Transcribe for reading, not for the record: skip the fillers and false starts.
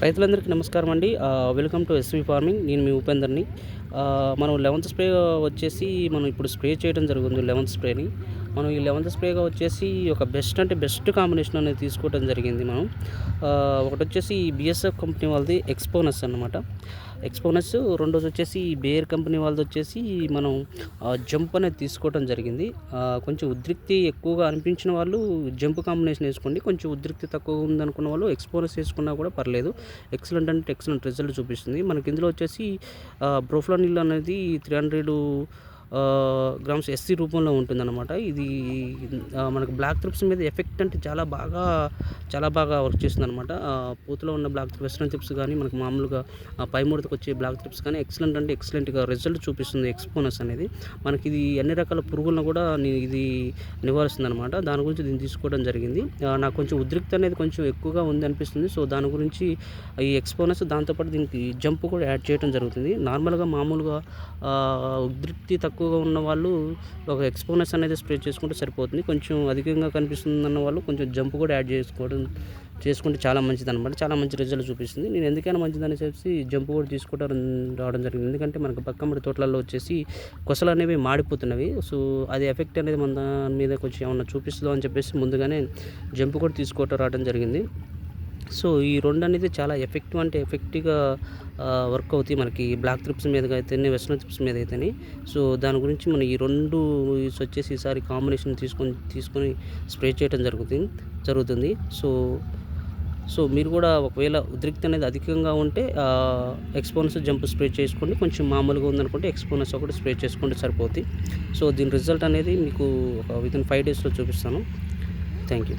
రైతులందరికీ నమస్కారం అండి. Welcome to SV farming. నేను మీ ఉపేందర్‌ని. మనం 11th స్ప్రే వచ్చేసి మనం ఇప్పుడు స్ప్రే చేయడం జరుగుతుంది 11th స్ప్రేని. మనం ఈ 11th స్ప్రేగా వచ్చేసి ఒక బెస్ట్ కాంబినేషన్ అనేది తీసుకోవడం జరిగింది మనం. ఒకటొచ్చేసి బిఎస్ఎఫ్ కంపెనీ వాళ్ళది ఎక్స్పోనస్ అన్నమాట. ఎక్స్పోనస్ రెండోది వచ్చేసి బేర్ కంపెనీ వాళ్ళదొచ్చేసి మనం జంప్ అనేది తీసుకోవడం జరిగింది. కొంచెం ఉద్రిక్తి ఎక్కువగా అనిపించిన వాళ్ళు జంప్ కాంబినేషన్ వేసుకోండి. కొంచెం ఉద్రిక్తి తక్కువ ఉందనుకున్న వాళ్ళు ఎక్స్పోనస్ వేసుకున్నా కూడా పర్లేదు. ఎక్సలెంట్ అంటే ఎక్సలెంట్ రిజల్ట్ చూపిస్తుంది. మనకి ఇందులో వచ్చేసి బ్రోఫ్లానిల్ అనేది 300 గ్రామ్స్ ఎస్సీ రూపంలో ఉంటుందన్నమాట. ఇది మనకు బ్లాక్ థ్రిప్స్ మీద ఎఫెక్ట్ అంటే చాలా బాగా వర్క్ చేస్తుందన్నమాట. పూతలో ఉన్న బ్లాక్ వెస్టర్న్ థ్రిప్స్ కానీ మనకు మామూలుగా పై ముడతకు వచ్చే బ్లాక్ థ్రిప్స్ కానీ ఎక్సలెంట్ అంటే ఎక్సలెంట్‌గా రిజల్ట్ చూపిస్తుంది ఎక్స్పోనస్ అనేది. మనకి ఇది అన్ని రకాల పురుగులను కూడా ఇది నివారిస్తుందన్నమాట. దాని గురించి దీన్ని తీసుకోవడం జరిగింది. నాకు కొంచెం ఉద్రిక్తి అనేది కొంచెం ఎక్కువగా ఉంది అనిపిస్తుంది. సో దాని గురించి ఈ ఎక్స్పోనస్ దాంతోపాటు దీనికి జంప్ కూడా యాడ్ చేయడం జరుగుతుంది. నార్మల్‌గా మామూలుగా ఉద్రిక్తి తక్కువగా ఉన్న వాళ్ళు ఒక ఎక్స్పోనస్ అనేది స్ప్రే చేసుకుంటే సరిపోతుంది. కొంచెం అధికంగా కనిపిస్తుందన్న వాళ్ళు కొంచెం జంప్ కూడా యాడ్ చేసుకుంటే చాలా మంచిదన్నమాట. చాలా మంచి రిజల్ట్ చూపిస్తుంది. నేను ఎందుకైనా మంచిదని చెప్పి జంప్ కూడా రావడం జరిగింది. ఎందుకంటే మనకు పక్కమ్మడి తోటలలో వచ్చేసి కొసలు అనేవి మాడిపోతున్నవి. సో అది ఎఫెక్ట్ అనేది మన దాని మీద కొంచెం ఏమన్నా చూపిస్తుందో అని చెప్పేసి ముందుగానే జంప్ కూడా రావడం జరిగింది. సో ఈ రెండు అనేది చాలా ఎఫెక్టివ్‌గా వర్క్ అవుతాయి మనకి బ్లాక్ థ్రిప్స్ మీదగా అయితేనే, వెస్టర్న్ థ్రిప్స్ మీద అయితేనే. సో దాని గురించి మనం ఈ రెండు వచ్చేసి ఈసారి కాంబినేషన్ తీసుకొని స్ప్రే చేయడం జరుగుతుంది. సో మీరు కూడా ఒకవేళ ఉద్రిక్తి అనేది అధికంగా ఉంటే ఎక్స్పోనస్ జంప్ స్ప్రే చేసుకోండి. కొంచెం మామూలుగా ఉందనుకుంటే ఎక్స్పోనస్ ఒకటి స్ప్రే చేసుకుంటే సరిపోద్ది. సో దీని రిజల్ట్ అనేది మీకు వితిన్ 5 డేస్‌లో చూపిస్తాను. Thank you.